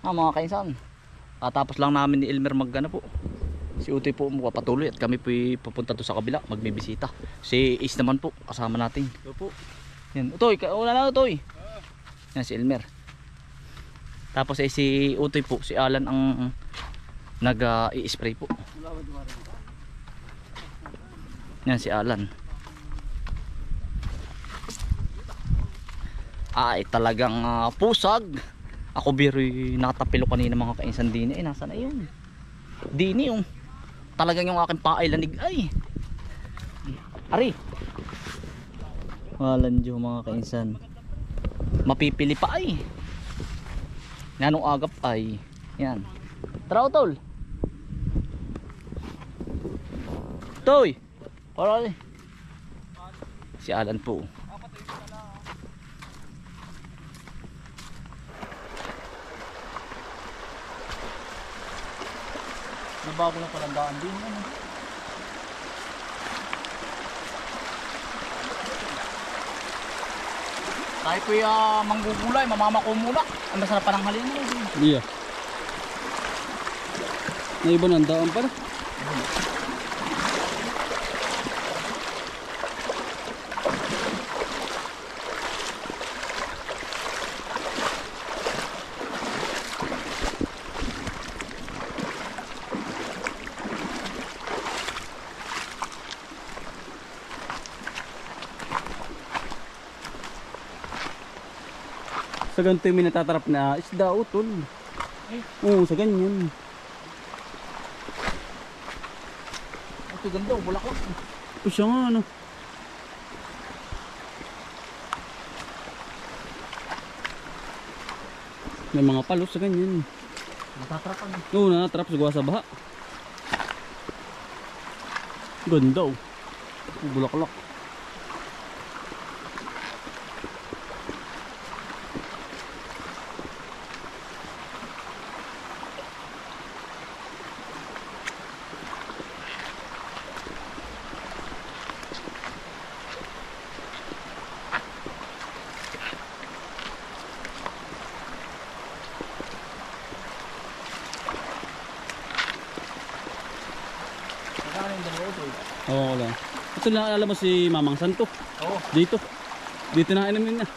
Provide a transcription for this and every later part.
Mga kainsan, katapos lang namin ni Elmer magana po. Si Utoy po patuloy at kami po pupunta to sa kabila, magbibisita. Si Is naman po kasama natin. Ito po. Yan, Utoy, wala na Utoy. Yan si Elmer. Tapos si Utoy po, si Alan ang nag-i-spray po. Yan si Alan. Ay talagang pusag. Ako biro'y natapilo kanina mga kainsan dini. Nasaan na yun? Dini yung talagang yung aking paay lanig ay. Ari. Walan dyo mga kainsan. Mapipili pa ay. Nanong agap ay. Yan. Tara tol. Toy. Para si Alan po. Bago na palang daan din ano. Tayo po manggugulay, mamamako muna. Ang masarap pa ng halin mo. Iya. May iba ng daan pala. Sa ganito yung minatatarap na isda utol. Oo, sa ganyan. Ito ganda, bulaklak. O siya nga ano. May mga palos sa ganyan. Natatrapan. Oo, natatrap sa gawa sa baha. Ganda oh. Bulaklak. Oo lang. Ito na alam mo si Mamang Santo. Oo. Dito. Dito na inamin na.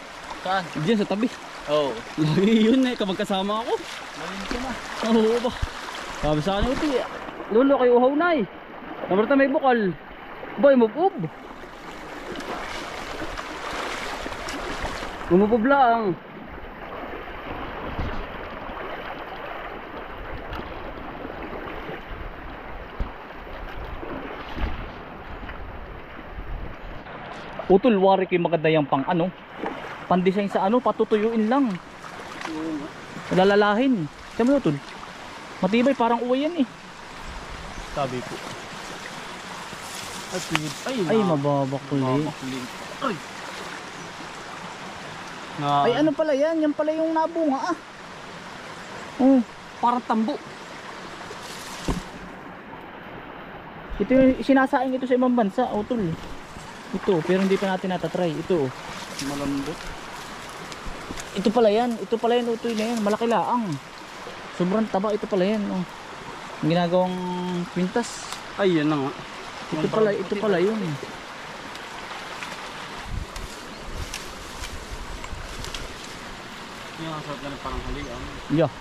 Saan? Diyan sa tabi. Oo. Lagi yun eh. Kamagkasama ako. Malim ka na. Oo ba? Sabi sa kanya ito eh. Lolo kayo uhaw na eh. Namarta may bukal. Boy, move-up. Umubub lang. Utol, wari kayo maganda yung pang ano, pan-design sa ano, patutuyuin lang. Lalalahin. Sabi mo utol, matibay parang uwi yan eh. Sabi po. Ay mababakuli. Ay. Ay ano pala yan, yan pala yung nabunga ah. Oh, Parang tambo. ito yung sinasaing ito sa ibang bansa, utol. Ito, pero hindi pa natin natatry. Ito. Malambot. Ito pala yan, utoy na yan, malaki laang. Sobrang taba, ito pala yan. Oh. Ginagawang kwintas. Ay, yan na nga. Ito pala yun. Yung asat na parang halian. Yeah.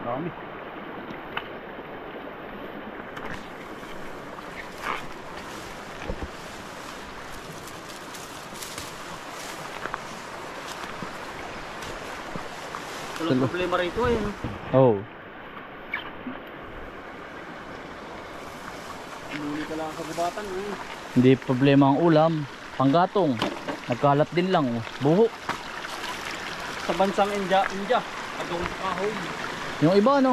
Dami. Walang problema rito eh. Oh. Muli ka lang sa gubatan eh. Hindi problema ang ulam. Panggatong. Nagkalat din lang. Oh. Buho. Sa bansang India, agawin sa kahoy. Yung iba ano?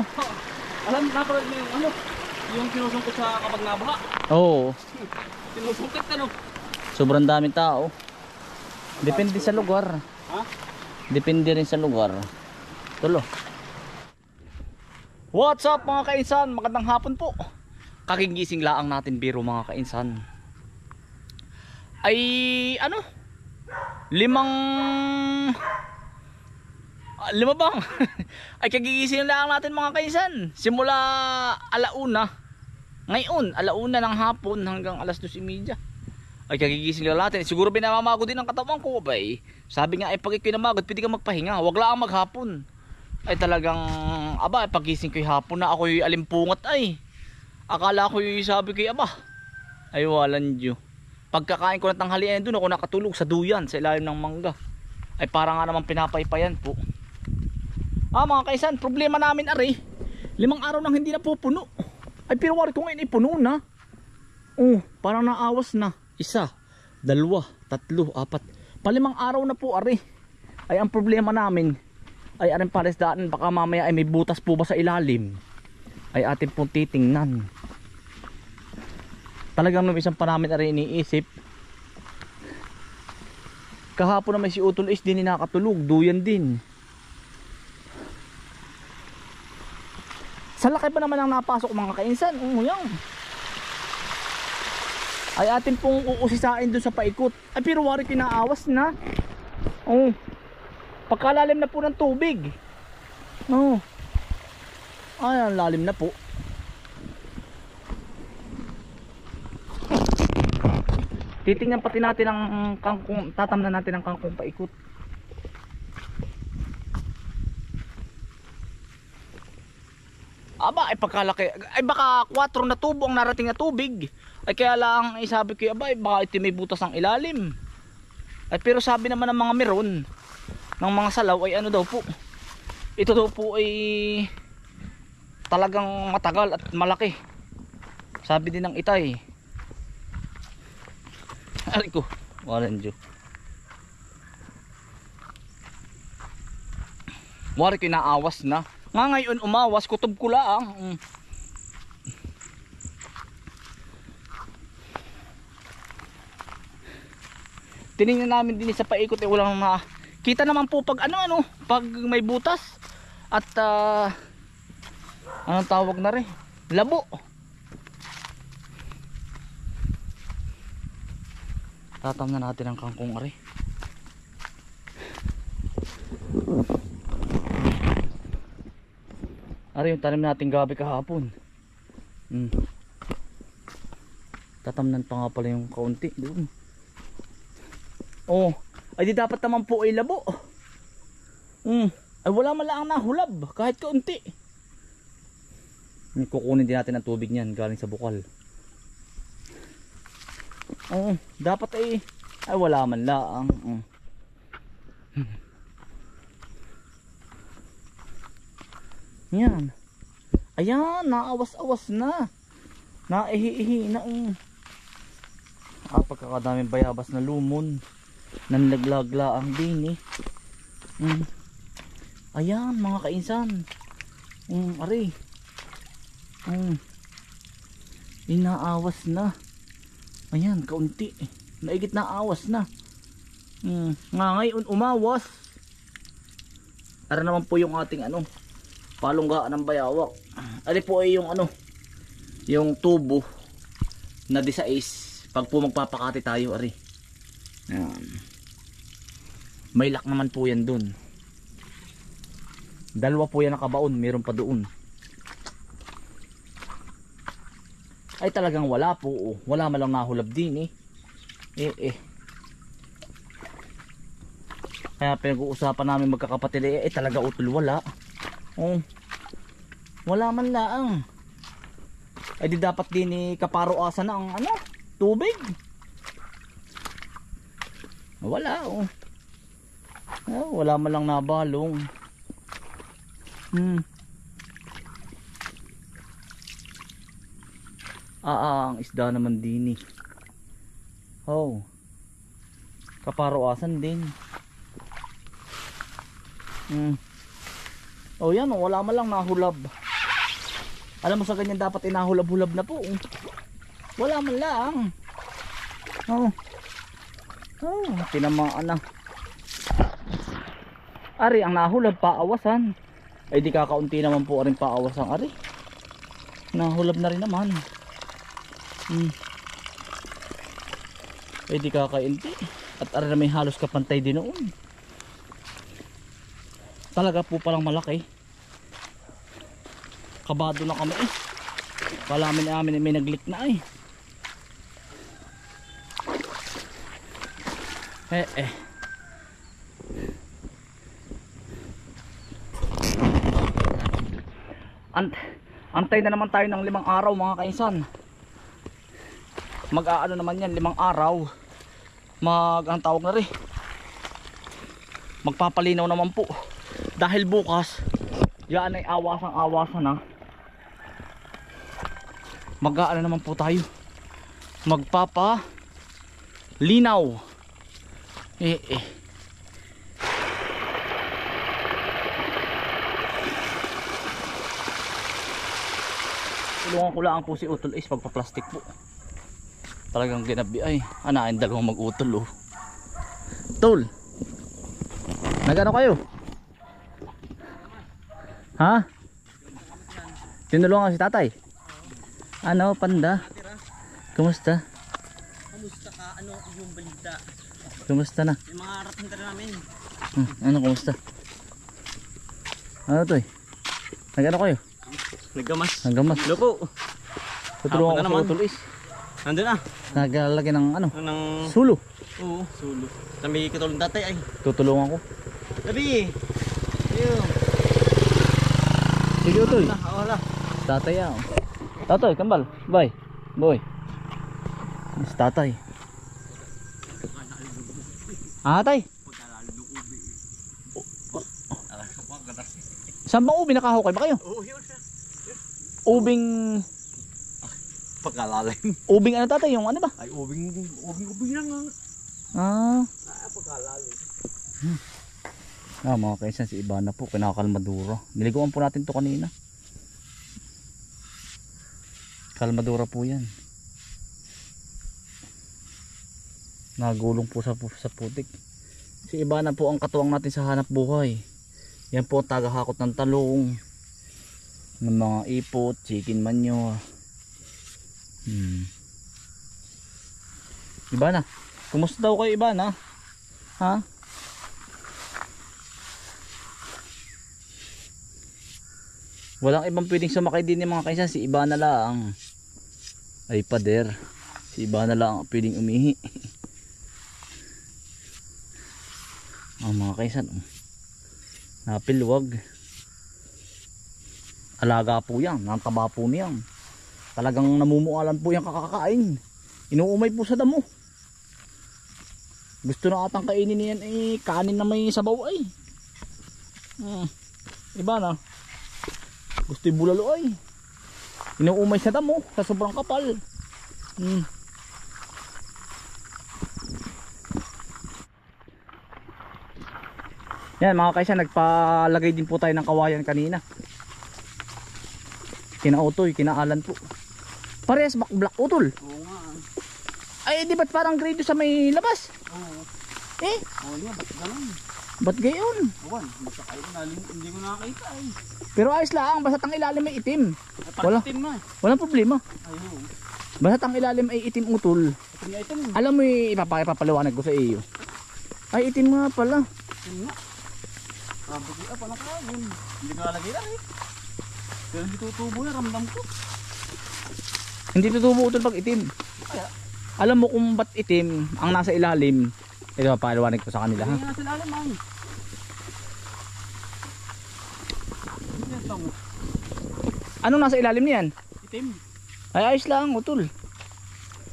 Alam, naparad mo yung ano, yung sinusungkot sa kapag nabaha. Oo. Sinusungkit ano? Sobrang daming tao. Depende sa lugar. Ha? Depende rin sa lugar. Tulo. What's up mga kainsan? Magandang hapon po. Kagigising laang natin biro mga kainsan. Ay ano? Lima bang? Ay kagigising laang natin mga kainsan. Simula alauna. Ngayon, alauna ng hapon hanggang alas 2:30. Ay kagigising lang natin. Siguro binamamago din ang katawan ko ba eh. Sabi nga ay pag ikaw'y namagod, pwede ka magpahinga. Huwag lang maghapon. Ay talagang aba, pagising ko'y hapon na ako'y alimpungat ay. Akala ko'y sabi ko'y aba. Ay walang Diyo. Pagkakain ko ng tanghalian doon ako nakatulog sa duyan sa ilalim ng mangga. Ay para nga naman pinapaypayan po. Mga kaisan, problema namin ari. 5 araw nang hindi na pupuno. Ay pero wari ko ngayon ipuno na. Parang naawas na. 1, 2, 3, 4. 5 araw na po ari. Ay ang problema namin ay aring palesdaan, baka mamaya ay may butas po ba sa ilalim. Ay atin pong titingnan. Talagang nung isang pa namin ari iniisip. Kahapon na may si Utol is din nakatulog, duyan din. Sa laki pa naman ang napasok mga kainsan. Yan. Ay atin pong uusisain dun sa paikot. Ay pero wari kinaawas na. Pagkalalim na po ng tubig. Ay ang lalim na po. Titingnan pati natin ang kangkong. Tatamnan natin ang kangkong paikot. Aba ay pagkalaki. Ay baka 4 na tubo ang narating na tubig. Ay kaya lang isabi ko aba ay baka ito may butas ang ilalim. Ay pero sabi naman ng mga meron ng mga salaw ay ano daw po, ito daw po ay talagang matagal at malaki. Sabi din ng itay. Aray ko, walang Diyo. Wari ko naawas na. Nga ngayon umawas, kutob ko lang. Tinignan namin din sa paikot eh, walang na kita naman po pag pag may butas at anong tawag na rin? Labo. Tatamnan natin ang kangkong ari. Ari yung tanim natin gabi kahapon. Tatamnan pa nga pala yung kaunti doon. Ay di dapat naman po ay labo. Ay wala man lang nahulab kahit kaunti. Kukunin din natin ang tubig niyan galing sa bukal. Dapat ay wala man lang. Yan. Ayan, naawas-awas na. Naihi-ihi na. Pagkakadaming bayabas na lumon. Nanlaglagla ang din Ayan mga kainsan. Ari. Inaawas na. Ayan kaunti. Naigit na awas na. Nga ngayon umawas. Ara naman po yung ating palunggaan ng bayawak. Ari po ay yung yung tubo na 16 pag po magpapakati tayo ari. May lock naman po yan dun. 2 po yan nakabaon, meron pa doon. Ay talagang wala po. Wala man lang nahulab din Kaya pinag-uusapan namin magkakapatid talaga utol wala. Wala man lang. Ay di dapat din kaparo-asa na ang tubig. Wala wala man lang nabalong. Ang isda naman din Oh. Kaparuasan din. Oh yan, oh, wala man lang nahulab. Alam mo sa ganyan dapat inahulab-hulab na po. Wala man lang. Oh. Oh, tinamaan na. Ari, ang nahulab paawasan. Ay di kakaunti naman po rin paawasan, ari. Nahulab na rin naman. Ay di kakaunti. At ari na may halos kapantay din noon. Talaga po palang malaki. Kabado na kami eh. Palamin namin may naglik na eh. Antay na naman tayo ng 5 araw mga kainsan. Mag-aano naman yan 5 araw. Ang tawag na rin, magpapalinaw naman po. Dahil bukas yan ay awasan na. Mag-aano naman po tayo, magpapalinaw. Tulungan ko lang po si Utol is pagpa-plastic po. Talagang ginabi ay. Anain dalawang mag-utol oh. Tol. Nagano kayo? Ha? Tinulungan si tatay? Ano, panda? Kumusta? Kamusta ka? Ano yung balita? Kumusta na? Yung mga rating ka na namin. Ano, kumusta? Ano to eh? Nagano kayo? Naggamas. Naggamas. Loko. Tutulungan ko si Utol is. Nandun na. Naglalagay ng ano? Ng Sulo. Oo, sulo. Kami katulong tatay ay. Tutulungan ko. Tabi. Ayun. Sige Utol. Wala. Tatay ah. Tatay, kambal. Bye. Boy. Mas tatay. Tay. Saan bang ubi nakahukay ba kayo? Oo, yun siya. Ubing... Pagkalalim. Ubing ano tatay? Yung ano ba? Ay, ubing lang nga. Pagkalalim. Mga kaisan, si Ibana po, kinakalmadura. Niliguan po natin to kanina. Kalmadura po yan. Nagulong po sa putik. Si Ibana po ang katuwang natin sa hanap buhay. Yan po ang tagahakot ng talong, ng mga ipot, chicken manure. Ibana, kumusta daw kayo Ibana? Ha? Walang ibang pwedeng sumakay din ng mga kaisan, si Ibana lang. Ay pader, si Ibana lang ang pwedeng umihi. Ang mga kaisan, napilwag. Alaga po yan, nataba po niyan. Talagang namumualan po yung kakakain. Inuumay po sa damo. Gusto na atang kainin niyan eh, kanin na may sabaw ay. Iba na. Gusto yung bulalo ay. Inuumay sa damo, sa sobrang kapal. Yan mga kaisa, nagpalagay din po tayo ng kawayan kanina. Kinautoy, kinaalan po. Parehas black utol. Oo nga. Ay di ba't parang grade sa may labas? Oo. Oo niya, ba't ganun? Ba't gayon? Awan, basta kayo hindi ko nakakita ay. Pero ayos lang, basta't ang ilalim ay itim. Wala. Itim na. Walang problema. Ayun. Basta't ang ilalim ay itim utol. Itim niya itim. Alam mo ipapaliwanag ko sa iyo. Ay itim nga pala. Itim nga. Buti paano ka yun? Hindi ko nalagay lang eh. Pero hindi tutubo na, ramdam ko. Hindi tutubo utol pag itim. Kaya? Alam mo kung ba't itim ang nasa ilalim. Ito papaliwanag ko sa kanila ha. Hindi nga nasa ilalim ay. Anong nasa ilalim niyan? Itim. Ay ayos lang utol.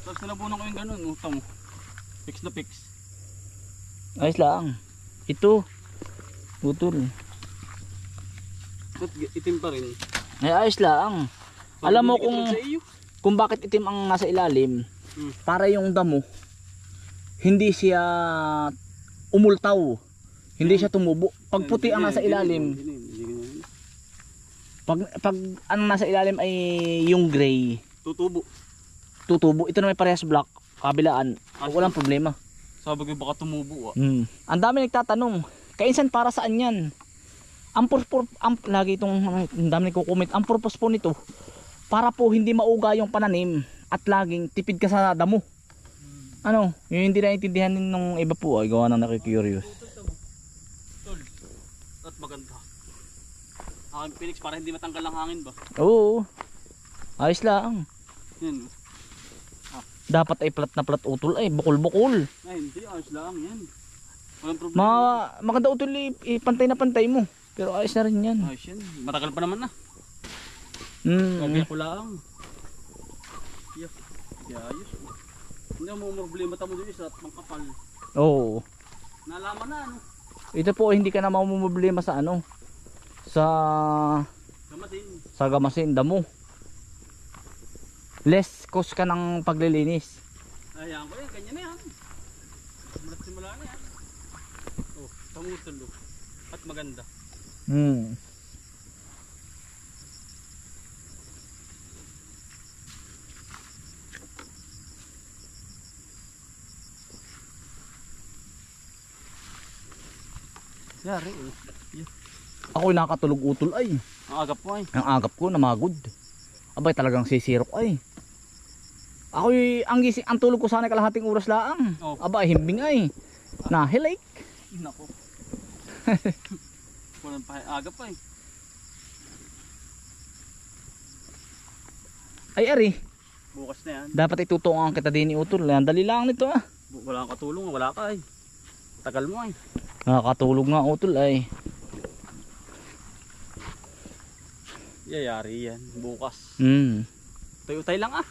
Tapos nalabunan ko yung ganun. Tamo. Fix na fix. Ayos lang. Ito. Utol. Ba't itim pa rin? Ay ayos lang. Alam mo kung bakit itim ang nasa ilalim. Para yung damo hindi siya umultaw. Hindi siya tumubo. Pag puti ang nasa ilalim, pag ang nasa ilalim ay yung gray, tutubo. Ito na may parehas black, kabilaan, walang problema. Sabi ko baka tumubo ah. Ang dami nagtatanong, kainsan para saan yan? Lagi itong ang dami nagko-comment, ang purpose po nito, para po hindi mauga yung pananim at laging tipid ka sa damo. Ano, yung hindi naintindihan ng iba po ay gawa ng nakikurious. Tol, at maganda. Aking Phoenix para hindi matanggal ang hangin ba? Oo, ayos lang. Yan. Dapat ay plat na plat utol ay bukol-bukol. Ay hindi, ayos lang yan. Walang problema. Maganda utol ipantay na pantay mo. Pero ayos na rin yan. Ayos yan, matagal pa naman na. Mm. Kaya ko lang. Yeah, ayos. Hindi mo problema tamo doon isa at mangkapal. Oo. Nalaman na ano. Ito po hindi ka na mamumblema sa ano. Sa gamasin damo. Less cost ka ng paglilinis. Ayan ko yan, ganyan na yan. Simula na yan. Oh, pangutulo. At maganda. Yari eh. Yeah. Ako'y nakatulog utol ay. Ang agap ko ay. Ang agap ko namagod. Abay talagang sisirok ay. Ako'y ang tulog ko sana kalahating oras laang. Oh. Abay himbing ay. Nahilike. Nako. Walang pa agap ay. Ay ari. Bukas na yan. Dapat itutungan kita din ni utol. Dali lang nito ah. Wala kang katulong, wala ka ay. Tagal mo ay. Nakakatulog nga utol ay. Yayari yan, bukas. Tayo-tay lang ah.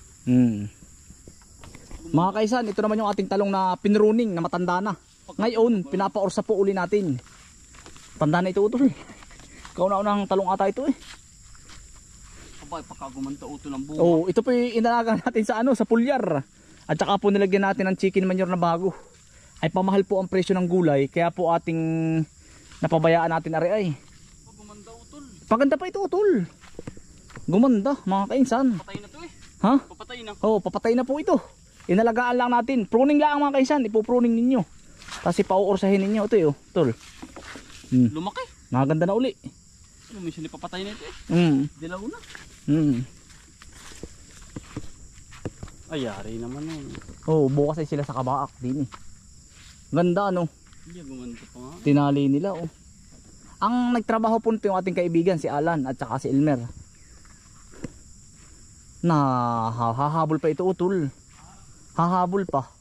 Mga kaisan, ito naman yung ating talong na pinruning na matanda na. Ngayon, pinapaorsa po uli natin. Tanda na ito utol. Kauna-unang talong ata ito eh. Abay, pagkagumanta utol ng buka. Oh, ito po yung inalaga natin sa sa pulyar. At saka po nilagyan natin ng chicken manure na bago. Ay pamahal po ang presyo ng gulay, kaya po ating napabayaan natin ari ay. Gumanda utol. Paganda pa ito utol. Gumanda mga kainsan. Papatay na to eh. Ha? Papatay na. Oh, papatay na po ito. Inalagaan lang natin. Pruning lang mga kainsan, ipupruning ninyo. Tapos ipauursahin ninyo ito eh, tol. Lumaki. Maganda na uli. Minsan ipapatay na ito eh. Dilaw na. Ay, yari naman yun. Oh, bukas ay sila sa kabaak din eh. Ganda ano. Hindi, gumanda pa nga. Tinali nila oh. Ang nagtrabaho po nito yung ating kaibigan si Alan at saka si Elmer. Na hahabol pa ito utol. Hahabol pa.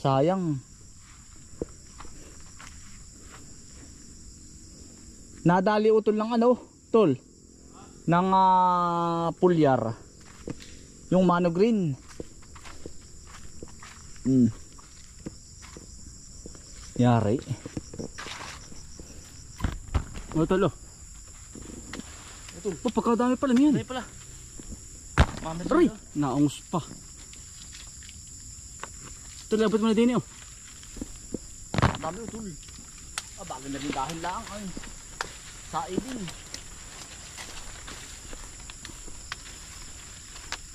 Sayang. Nadali utol ng ano, tol. Ng pulyar. Yung mano green. Yari. O talo. Ito, pagkadami pala niyan. Dami pala. Aray, naungus pa. Ito, labot mo na din yun. Dami utol. Bagay na rin dahil lang ay. Saidin.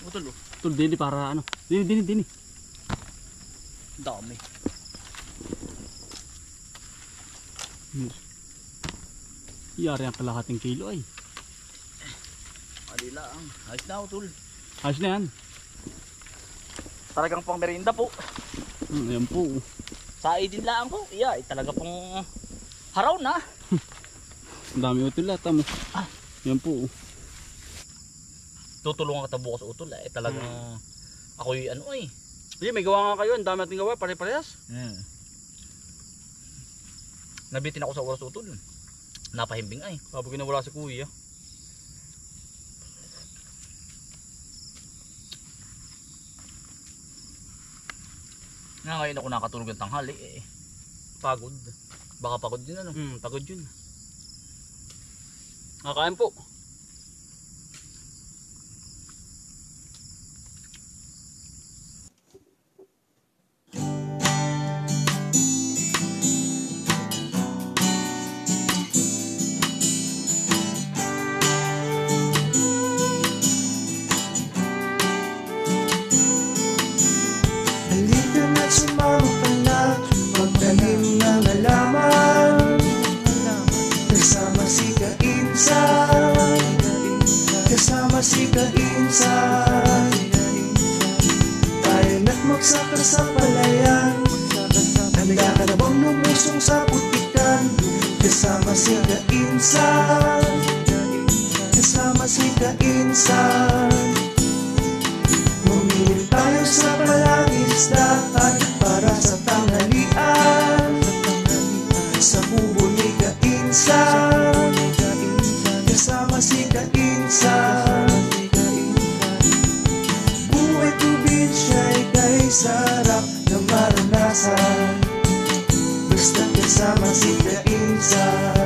Utol, utol din para ano. Dini. Dami. Yari ang kalahating kilo ay. Adila ang. Ayos na utol. Ayos na yan. Talagang pang merienda po. Ayan po. Saidin lang po. Iya, talaga pong haraw na. Ang dami utol lahat mo. Ayan po. Tutulungan kita bukas utol eh. Talagang ako'y ano eh. Hindi, may gawa nga kayo. Ang dami natin gawa. Pare-parehas. Nabitin ako sa oras utol. Napahimbing ay. Sabi ko na wala si kuya. Ngayon ako nakatulog ng tanghali eh. Pagod. Baka pagod din ano. Pagod yun. Nakakain po. kainsan, tayo na't magsaka sa palayan. Handa ka na bang lumusong sa putikan? Kasama si kainsan, kasama si kainsan. Mamili tayo sa palangisdaan para sa tanghalian, sa kubo ni kainsan, kasama si kainsan. Buhay probinsya'y kay sarap na maranasan, basta kasama si kainsan.